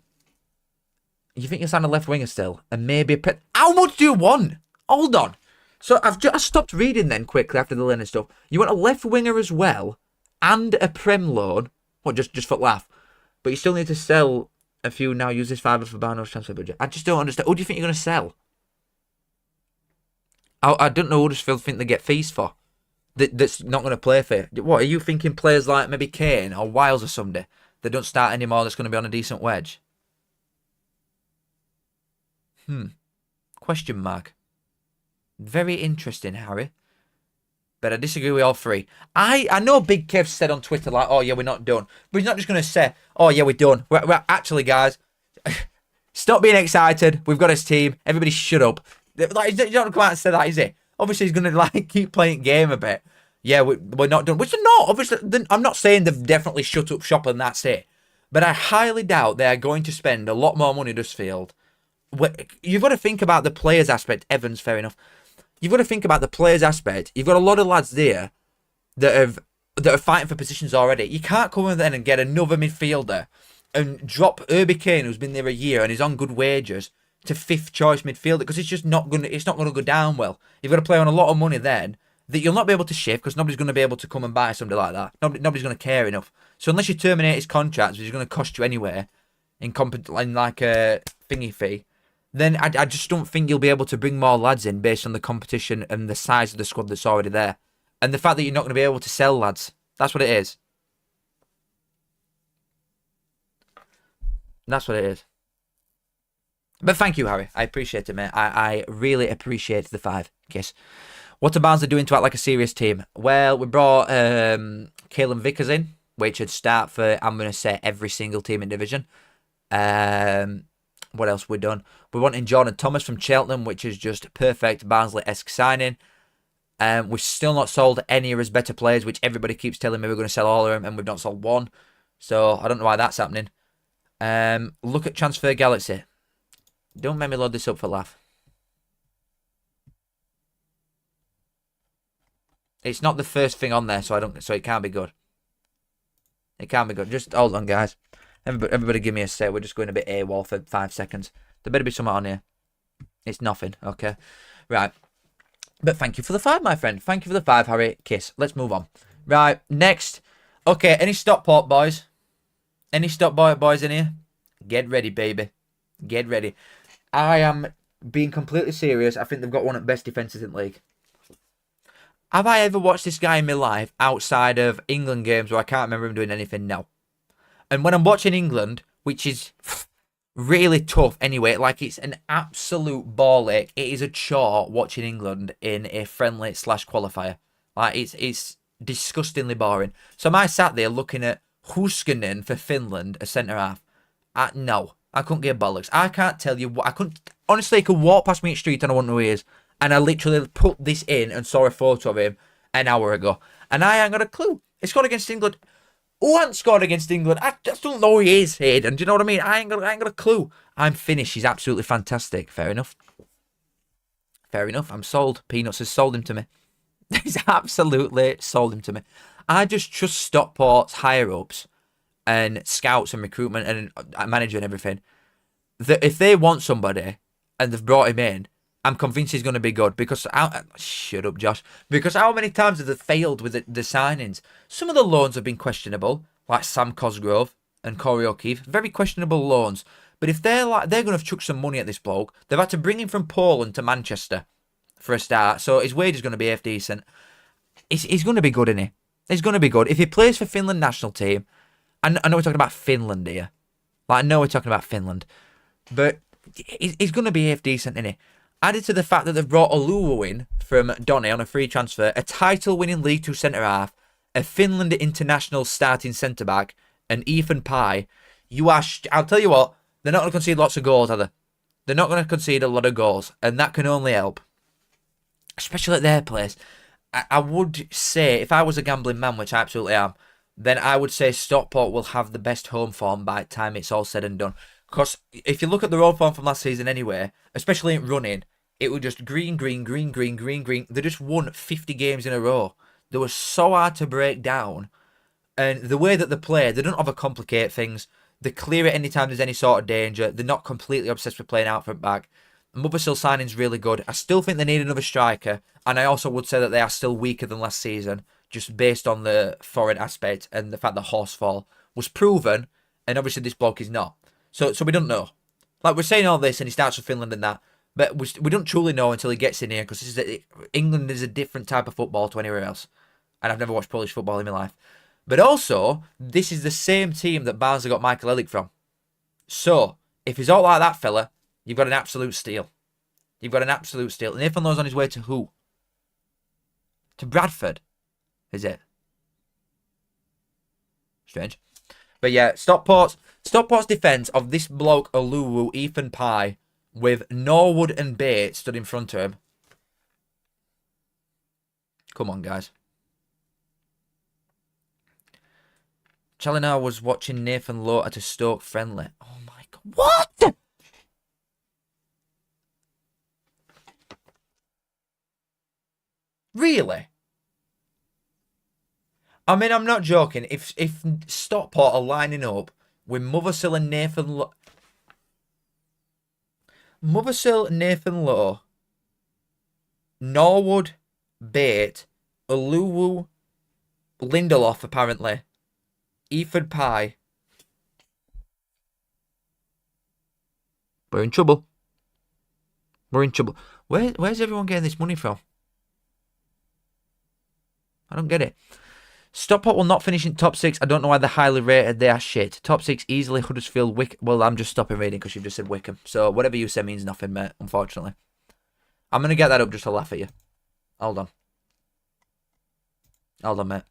think you'll sign a left winger still, and maybe a How much do you want? Hold on. So I stopped reading then quickly after the Leonard stuff. You want a left winger as well, and a Prem loan. What, just for laugh? But you still need to sell a few now. Use this 5 for Barno's transfer budget. I just don't understand. Who do you think you're going to sell? I don't know who does Phil think they get fees for. That's not going to play for you. What, are you thinking players like maybe Kane or Wiles or somebody that don't start anymore that's going to be on a decent wedge? Question mark. Very interesting, Harry. But I disagree with all three. I know Big Kev said on Twitter, like, oh, yeah, we're not done. But he's not just going to say, oh, yeah, we're done. We're actually, guys, stop being excited. We've got his team. Everybody shut up. Like, he's not come out and say that, is he? Obviously, he's going to, like, keep playing game a bit. Yeah, we're not done. Which they're not. Obviously, I'm not saying they've definitely shut up shop and that's it. But I highly doubt they are going to spend a lot more money this field. You've got to think about the players aspect. Evans, fair enough. You've got to think about the players aspect. You've got a lot of lads there that are fighting for positions already. You can't come in then and get another midfielder and drop Herbie Kane, who's been there a year and is on good wages, to 5th choice midfielder because it's just not going to go down well. You've got to play on a lot of money then that you'll not be able to shift because nobody's going to be able to come and buy somebody like that. Nobody's going to care enough. So unless you terminate his contract, which is going to cost you anyway in like a thingy fee, then I just don't think you'll be able to bring more lads in based on the competition and the size of the squad that's already there. And the fact that you're not going to be able to sell lads. That's what it is. That's what it is. But thank you, Harry. I appreciate it, mate. I really appreciate the 5. Kiss. What are Barnsley doing to act like a serious team? Well, we brought Caelan Vickers in, which would start for, I'm going to say, every single team in division. What else we've done? We're wanting Jordan Thomas from Cheltenham, which is just perfect Barnsley-esque signing. We've still not sold any of his better players, which everybody keeps telling me we're going to sell all of them, and we've not sold one. So I don't know why that's happening. Look at Transfer Galaxy. Don't make me load this up for laugh. It's not the first thing on there, so it can't be good. It can't be good. Just hold on, guys. Everybody give me a sec. We're just going a bit AWOL for 5 seconds. There better be something on here. It's nothing, okay? Right. But thank you for the 5, my friend. Thank you for the 5, Harry. Kiss. Let's move on. Right, next. Okay, any Stockport boys? Any Stockport boys in here? Get ready, baby. Get ready. I am being completely serious. I think they've got one of the best defences in the league. Have I ever watched this guy in my life outside of England games where I can't remember him doing anything? No. And when I'm watching England, which is really tough anyway, like it's an absolute ball ache. It is a chore watching England in a friendly / qualifier. Like it's disgustingly boring. So I sat there looking at Huskinen for Finland, a centre half. No, I couldn't get bollocks. I can't tell you what. Honestly, he could walk past me in the street and I wouldn't know who he is. And I literally put this in and saw a photo of him an hour ago. And I ain't got a clue. He scored against England. Who hasn't scored against England? I just don't know who he is, Hayden. Do you know what I mean? I ain't got a clue. I'm finished. He's absolutely fantastic. Fair enough. Fair enough. I'm sold. Peanuts has sold him to me. He's absolutely sold him to me. I just trust Stockport's higher-ups and scouts and recruitment and manager and everything, that if they want somebody and they've brought him in, I'm convinced he's going to be good. Because shut up, Josh. Because how many times have they failed with the signings? Some of the loans have been questionable, like Sam Cosgrove and Corey O'Keefe. Very questionable loans. But if they're going to have chucked some money at this bloke, they've had to bring him from Poland to Manchester for a start. So his wage is going to be half decent. He's going to be good, isn't he? He's going to be good. If he plays for Finland national team, I know we're talking about Finland here. Like, I know we're talking about Finland. But he's going to be half decent, isn't he? Added to the fact that they've brought Oluwu in from Donny on a free transfer, a title-winning League Two centre-half, a Finland international starting centre-back, and Ethan Pye. I'll tell you what, they're not going to concede lots of goals, are they? They're not going to concede a lot of goals, and that can only help. Especially at their place. I would say, if I was a gambling man, which I absolutely am, then I would say Stockport will have the best home form by the time it's all said and done. Because if you look at the road form from last season anyway, especially in running, it was just green. They just won 50 games in a row. They were so hard to break down. And the way that they play, they don't overcomplicate things. They clear it anytime there's any sort of danger. They're not completely obsessed with playing out front back. Mothersill signing's really good. I still think they need another striker. And I also would say that they are still weaker than last season, just based on the foreign aspect and the fact that Horsfall was proven, and obviously this bloke is not. So we don't know. Like, we're saying all this and he starts with Finland and that, but we don't truly know until he gets in here, because England is a different type of football to anywhere else. And I've never watched Polish football in my life. But also, this is the same team that Barnsley got Michael Ellick from. So, if he's all like that fella, you've got an absolute steal. You've got an absolute steal. And Nathan Lowe's on his way to who? To Bradford, is it? Strange. But yeah, Stockport's defence of this bloke, Oluwu, Ethan Pye, with Norwood and Bates stood in front of him. Come on, guys. Challinor was watching Nathan Lowe at a Stoke friendly. Oh my God. What? Really? I mean, I'm not joking. If Stockport are lining up with Mothersill and Nathan Lowe... Mothersill, Nathan Lowe, Norwood, Bate, Oluwu, Lindelof, apparently, Ethan Pye. We're in trouble. We're in trouble. Where's everyone getting this money from? I don't get it. Stockport will not finish in top 6. I don't know why they're highly rated. They are shit. Top 6 easily Huddersfield, Wickham. Well, I'm just stopping reading because you've just said Wickham. So whatever you say means nothing, mate, unfortunately. I'm going to get that up just to laugh at you. Hold on. Hold on, mate.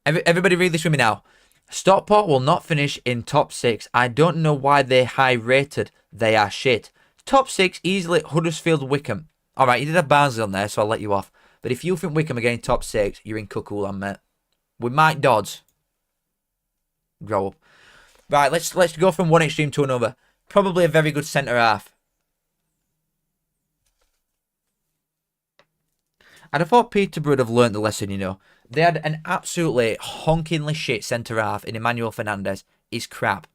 Everybody read this with me now. Stockport will not finish in top 6. I don't know why they're high rated. They are shit. Top 6 easily Huddersfield, Wickham. Alright, you did have Barnsley on there, so I'll let you off. But if you think Wickham are getting top 6, you're in cuckoo land, mate. With Mike Dodds. Grow up. Right, let's go from one extreme to another. Probably a very good centre-half. And I thought Peterborough would have learnt the lesson, you know. They had an absolutely honkingly shit centre-half in Emmanuel Fernandez. He's crap.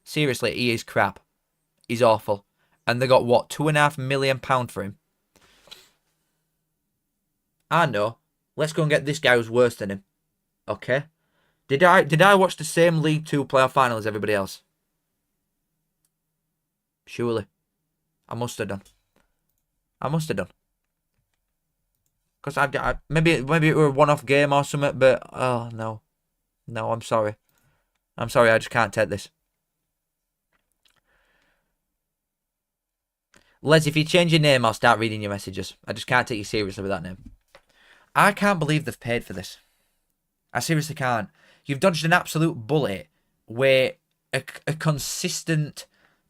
Seriously, he is crap. He's awful. And they got, what, £2.5 million for him? I know. Let's go and get this guy who's worse than him. Okay? Did I watch the same League 2 playoff final as everybody else? Surely. I must have done. Because maybe it were a one-off game or something, but oh no. No, I'm sorry. I just can't take this. Les, if you change your name, I'll start reading your messages. I just can't take you seriously with that name. I can't believe they've paid for this. I seriously can't. You've dodged an absolute bullet where a consistent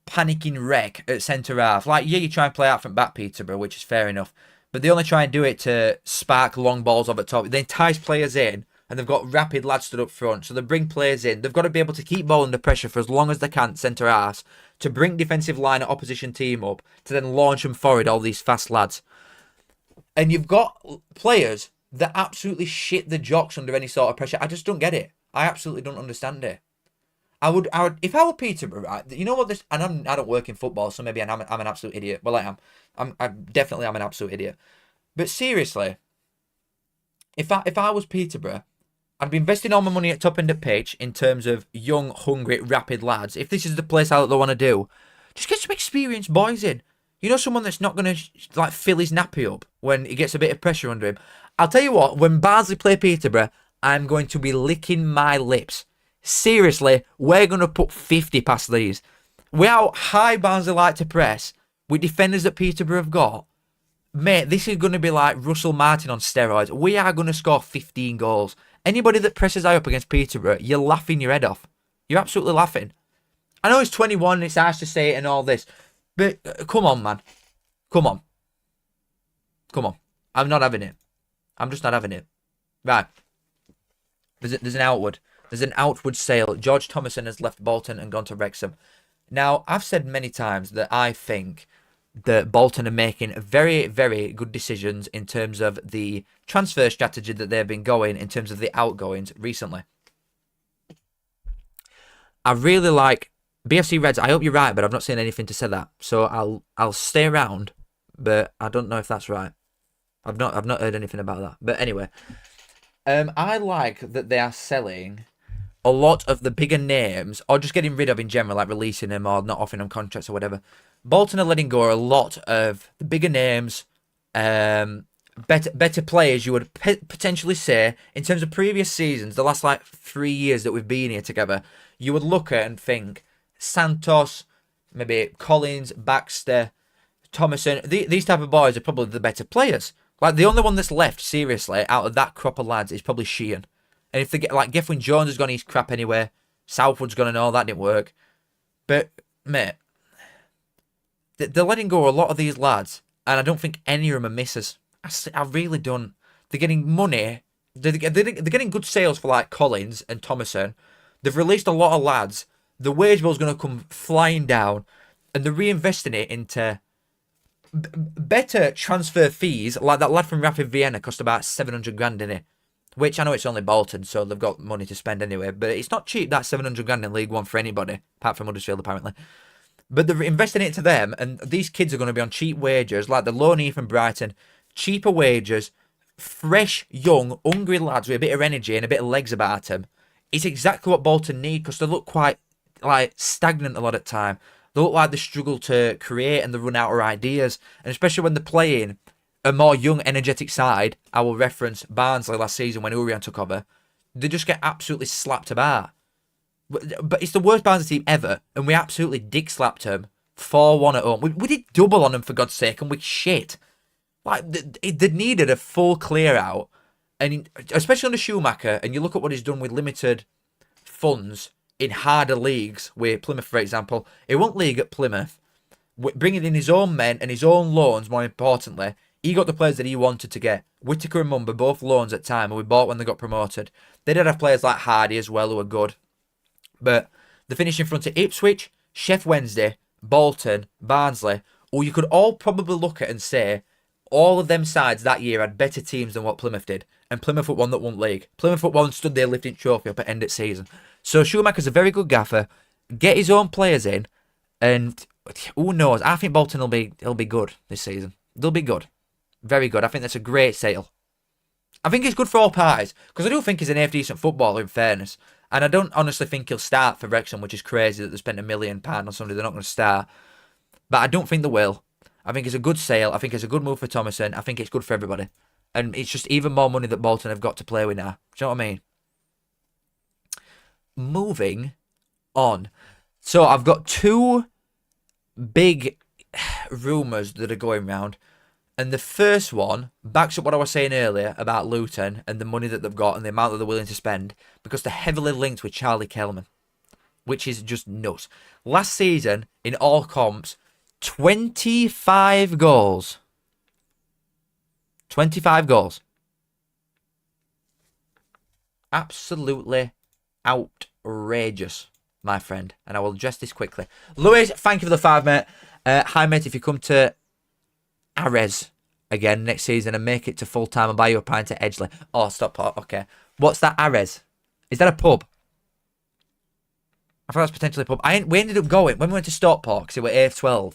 panicking wreck at centre half. Like, yeah, you try and play out from back Peterborough, which is fair enough. But they only try and do it to spark long balls off at top. They entice players in, and they've got rapid lads stood up front. So they bring players in. They've got to be able to keep ball under pressure for as long as they can, centre halves, to bring defensive line at opposition team up, to then launch them forward, all these fast lads. And you've got players that absolutely shit the jocks under any sort of pressure. I just don't get it. I absolutely don't understand it. I would, if I were Peterborough, right? You know what this? And I don't work in football, so maybe I'm an absolute idiot. Well, I am. I'm definitely an absolute idiot. But seriously, if I was Peterborough, I'd be investing all my money at top end of pitch in terms of young, hungry, rapid lads. If this is the place that they want to do, just get some experienced boys in. You know, someone that's not going to like fill his nappy up when he gets a bit of pressure under him. I'll tell you what, when Barnsley play Peterborough, I'm going to be licking my lips. Seriously, we're going to put 50 past these. With how high Barnsley like to press, with defenders that Peterborough have got, mate, this is going to be like Russell Martin on steroids. We are going to score 15 goals. Anybody that presses Eyup against Peterborough, you're laughing your head off. You're absolutely laughing. I know he's 21 and it's harsh to say it and all this, but come on, man. Come on. Come on. I'm not having it. I'm just not having it. Right. There's an outward. There's an outward sale. George Thomason has left Bolton and gone to Wrexham. Now, I've said many times that I think that Bolton are making very, very good decisions in terms of the transfer strategy that they've been going in terms of the outgoings recently. I really like BFC Reds. I hope you're right, but I've not seen anything to say that. So I'll stay around, but I don't know if that's right. I've not heard anything about that. But anyway, I like that they are selling a lot of the bigger names, or just getting rid of in general, like releasing them or not offering them contracts or whatever. Bolton are letting go a lot of the bigger names, better players, you would potentially say, in terms of previous seasons, the last like 3 years that we've been here together, you would look at and think Santos, maybe Collins, Baxter, Thomason, these type of boys are probably the better players. Like, the only one that's left, seriously, out of that crop of lads is probably Sheehan. And if they get, like, Geffwin Jones has gone, he's crap anyway. Southwood's gone and all, that didn't work. But, mate, they're letting go a lot of these lads, and I don't think any of them are misses. I really don't. They're getting money. They're getting good sales for, like, Collins and Thomason. They've released a lot of lads. The wage bill's going to come flying down, and they're reinvesting it into better transfer fees. Like that lad from Rapid Vienna cost about 700 grand in it. Which, I know it's only Bolton, so they've got money to spend anyway. But it's not cheap, that 700 grand in League One for anybody, apart from Huddersfield, apparently. But they're investing it to them, and these kids are going to be on cheap wages, like the loanee from Brighton. Cheaper wages, fresh, young, hungry lads with a bit of energy and a bit of legs about them. It's exactly what Bolton need, because they look quite, like, stagnant a lot of the time. They look like they struggle to create and they run out of ideas. And especially when they're playing a more young, energetic side, I will reference Barnsley last season when Urian took over, they just get absolutely slapped about. But it's the worst Barnsley team ever, and we absolutely dick-slapped them 4-1 at home. We did double on them, for God's sake, and we shit. Like, they needed a full clear-out, and especially under Schumacher, and you look at what he's done with limited funds in harder leagues, with Plymouth, for example. He won league at Plymouth, bringing in his own men and his own loans, more importantly. He got the players that he wanted to get. Whittaker and Mumba, both loans at time, and we bought when they got promoted. They did have players like Hardy as well, who were good. But they finished in front of Ipswich, Sheff Wednesday, Bolton, Barnsley, who you could all probably look at and say, all of them sides that year had better teams than what Plymouth did. And Plymouth were one that won league. Plymouth were one stood there lifting trophy up at end of season. So Schumacher's a very good gaffer. Get his own players in, and who knows? I think Bolton will be good this season. They'll be good. Very good. I think that's a great sale. I think it's good for all parties, because I do think he's an half-decent footballer, in fairness. And I don't honestly think he'll start for Wrexham, which is crazy that they spent £1 million on somebody they're not going to start. But I don't think they will. I think it's a good sale. I think it's a good move for Thomason. I think it's good for everybody. And it's just even more money that Bolton have got to play with now. Do you know what I mean? Moving on. So I've got two big rumours that are going round. And the first one backs up what I was saying earlier about Luton and the money that they've got and the amount that they're willing to spend, because they're heavily linked with Charlie Kelman. which is just nuts. Last season, in all comps, 25 goals. 25 goals. Absolutely outrageous, my friend. And I will address this quickly. Lewis, thank you for the 5, mate. Hi, mate. If you come to Ares again next season and make it to full-time, I'll buy you a pint at Edgeley. Oh, Stockport. Okay. What's that, Ares? Is that a pub? I thought that's potentially a pub. We ended up going, when we went to Stockport, because it were AF12,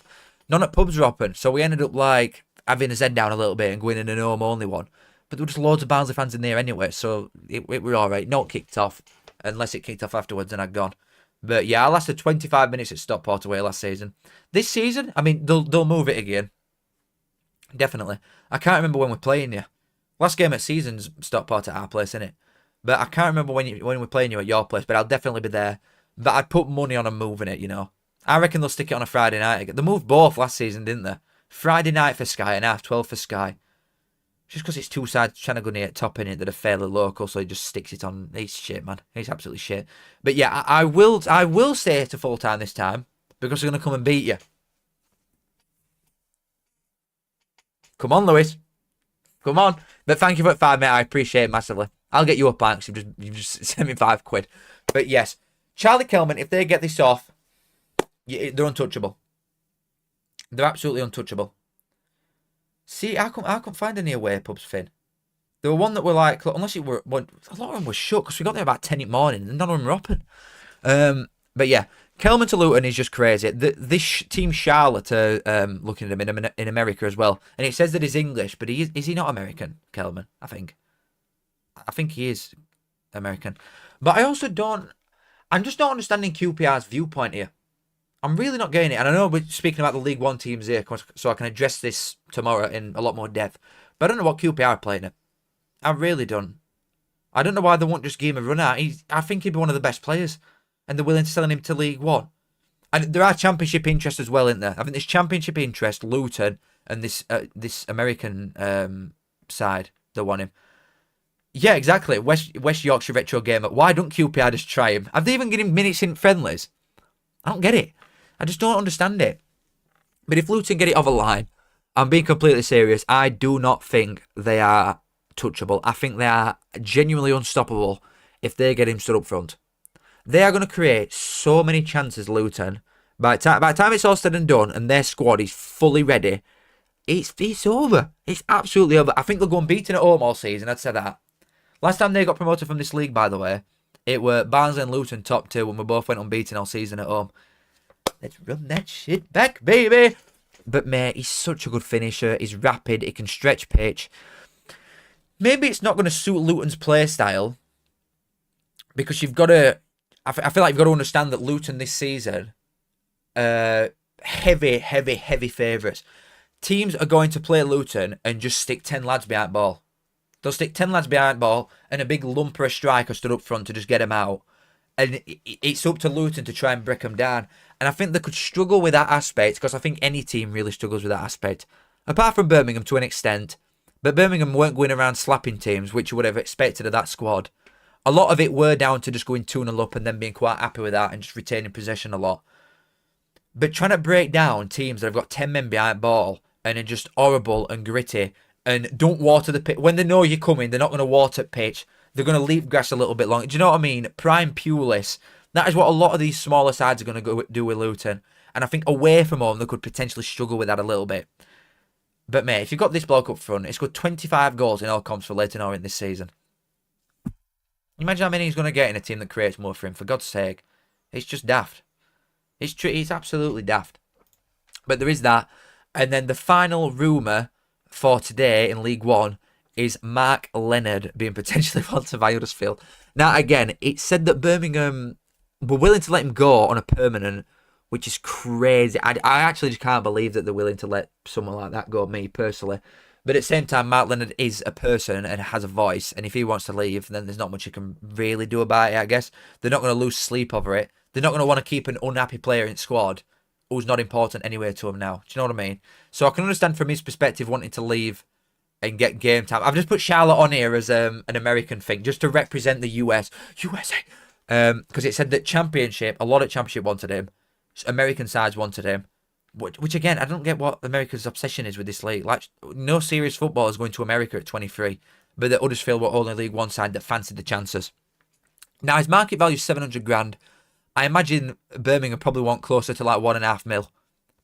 none of pubs were open. So we ended up, like, having a head down a little bit and going in an home-only one. But there were just loads of Barnsley fans in there anyway, so it were alright. Not kicked off, unless it kicked off afterwards and I'd gone. But yeah, I lasted 25 minutes at Stockport away last season. This season, I mean, they'll move it again. Definitely. I can't remember when we're playing you. Last game at season's Stockport at our place, innit? But I can't remember when we're playing you at your place, but I'll definitely be there. But I'd put money on them moving it, you know. I reckon they'll stick it on a Friday night again. They moved both last season, didn't they? Friday night for Sky and 12 for Sky. Just because it's two sides trying to go near top in it that are fairly local, so he just sticks it on. He's shit, man. He's absolutely shit. But yeah, I will stay to full time this time because they're going to come and beat you. Come on, Lewis. Come on. But thank you for 5, mate. I appreciate it massively. I'll get you a pint because you've just sent me £5. But yes, Charlie Kelman, if they get this off, they're untouchable. They're absolutely untouchable. See, I couldn't find any away pubs, Finn. There were one that were like, unless it were, well, a lot of them were shut because we got there about 10 in the morning and none of them were open. But yeah, Kelman to Luton is just crazy. This team Charlotte are looking at him in America as well. And it says that he's English, but is he not American, Kelman? I think he is American. But I also I'm just not understanding QPR's viewpoint here. I'm really not getting it. And I know we're speaking about the League One teams here, so I can address this tomorrow in a lot more depth. But I don't know what QPR are playing at. I really don't. I don't know why they won't just give him a run out. I think he'd be one of the best players. And they're willing to sell him to League One. And there are championship interests as well, isn't there? I think there's championship interest, Luton, and this American side that want him. Yeah, exactly. West Yorkshire Retro Gamer. Why don't QPR just try him? Have they even given him minutes in friendlies? I don't get it. I just don't understand it. But if Luton get it over the line, I'm being completely serious. I do not think they are touchable. I think they are genuinely unstoppable if they get him stood up front. They are going to create so many chances, Luton. By the time it's all said and done and their squad is fully ready, it's over. It's absolutely over. I think they'll go unbeaten at home all season. I'd say that. Last time they got promoted from this league, by the way, it were Barnsley and Luton top 2 when we both went unbeaten all season at home. Let's run that shit back, baby. But, mate, he's such a good finisher. He's rapid. He can stretch pitch. Maybe it's not going to suit Luton's play style because you've got to... I feel like you've got to understand that Luton this season, heavy favourites. Teams are going to play Luton and just stick 10 lads behind ball. They'll stick 10 lads behind ball and a big lumper of striker stood up front to just get them out. And it's up to Luton to try and break them down. And I think they could struggle with that aspect because I think any team really struggles with that aspect. Apart from Birmingham to an extent. But Birmingham weren't going around slapping teams, which you would have expected of that squad. A lot of it were down to just going 2-0 up and then being quite happy with that and just retaining possession a lot. But trying to break down teams that have got 10 men behind ball and are just horrible and gritty and don't water the pitch. When they know you're coming, they're not going to water pitch. They're going to leave grass a little bit longer. Do you know what I mean? Prime Pulis. That is what a lot of these smaller sides are going to go do with Luton. And I think away from home, they could potentially struggle with that a little bit. But mate, if you've got this bloke up front, he's got 25 goals in all comps for Leyton Orient this season. Imagine how many he's going to get in a team that creates more for him. For God's sake. It's just daft. It's absolutely daft. But there is that. And then the final rumour for today in League One is Mark Leonard being potentially wanted by Huddersfield. Now, again, it said that Birmingham were willing to let him go on a permanent, which is crazy. I actually just can't believe that they're willing to let someone like that go, me personally. But at the same time, Mark Leonard is a person and has a voice. And if he wants to leave, then there's not much you can really do about it, I guess. They're not going to lose sleep over it. They're not going to want to keep an unhappy player in the squad who's not important anyway to him now. Do you know what I mean? So I can understand from his perspective wanting to leave and get game time. I've just put Charlotte on here as an American thing, just to represent the USA. Because it said that a lot of championship wanted him. American sides wanted him. Which again, I don't get what America's obsession is with this league. Like, no serious football is going to America at 23. But the Huddersfield were only League One side that fancied the chances. Now, his market value is 700 grand. I imagine Birmingham probably want closer to like 1.5 mil,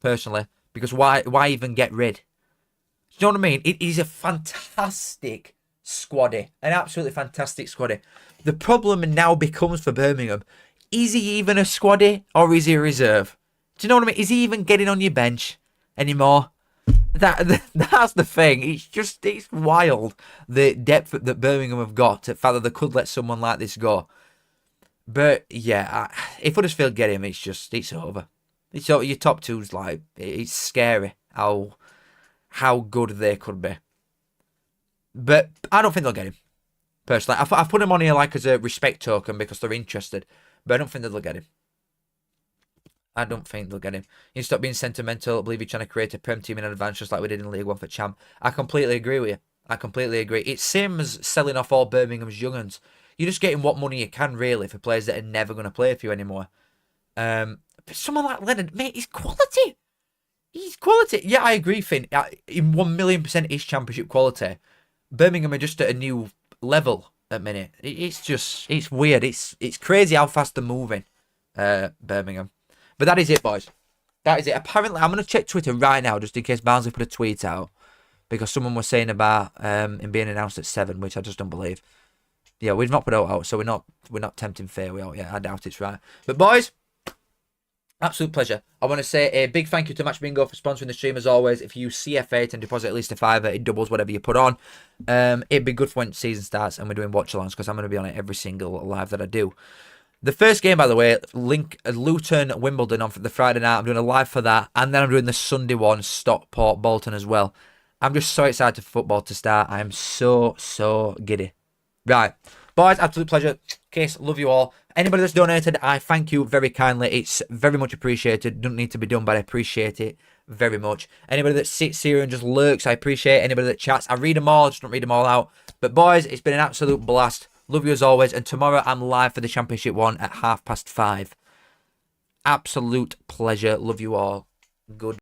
personally. Because why even get rid? Do you know what I mean? It is a fantastic squaddy. An absolutely fantastic squaddy. The problem now becomes for Birmingham, is he even a squaddy or is he a reserve? Do you know what I mean? Is he even getting on your bench anymore? That's the thing. It's wild, the depth that Birmingham have got. The fact that they could let someone like this go. But yeah, if Huddersfield get him, it's over. It's over. Your top two's like, it's scary how good they could be. But I don't think they'll get him. Personally, I put him on here like as a respect token because they're interested. But I don't think they'll get him. I don't think they'll get him. You stop being sentimental. I believe you're trying to create a Prem team in advance just like we did in League One for Cham. I completely agree with you. I completely agree. It's same as selling off all Birmingham's young uns. You're just getting what money you can, really, for players that are never going to play for you anymore. But someone like Leonard, mate, he's quality. He's quality. Yeah, I agree, Finn. In 1,000,000% he's championship quality. Birmingham are just at a new level at minute. It's weird. It's crazy how fast they're moving, Birmingham. But that is it, boys. That is it. Apparently, I'm going to check Twitter right now just in case Barnsley put a tweet out. Because someone was saying about him being announced at 7, which I just don't believe. Yeah, we've not put it out, so we're not tempting fair. I doubt it's right. But boys, absolute pleasure. I want to say a big thank you to Match Bingo for sponsoring the stream as always. If you use CF8 and deposit at least a fiver, it doubles whatever you put on. It'd be good for when season starts and we're doing watch-alongs because I'm going to be on it every single live that I do. The first game, by the way, Luton, Wimbledon on the Friday night. I'm doing a live for that. And then I'm doing the Sunday one, Stockport, Bolton as well. I'm just so excited for football to start. I am so giddy. Right. Boys, absolute pleasure. Case, love you all. Anybody that's donated, I thank you very kindly. It's very much appreciated. Doesn't need to be done, but I appreciate it very much. Anybody that sits here and just lurks, I appreciate it. Anybody that chats, I read them all. I just don't read them all out. But boys, it's been an absolute blast. Love you as always. And tomorrow I'm live for the Championship one at 5:30. Absolute pleasure. Love you all. Good.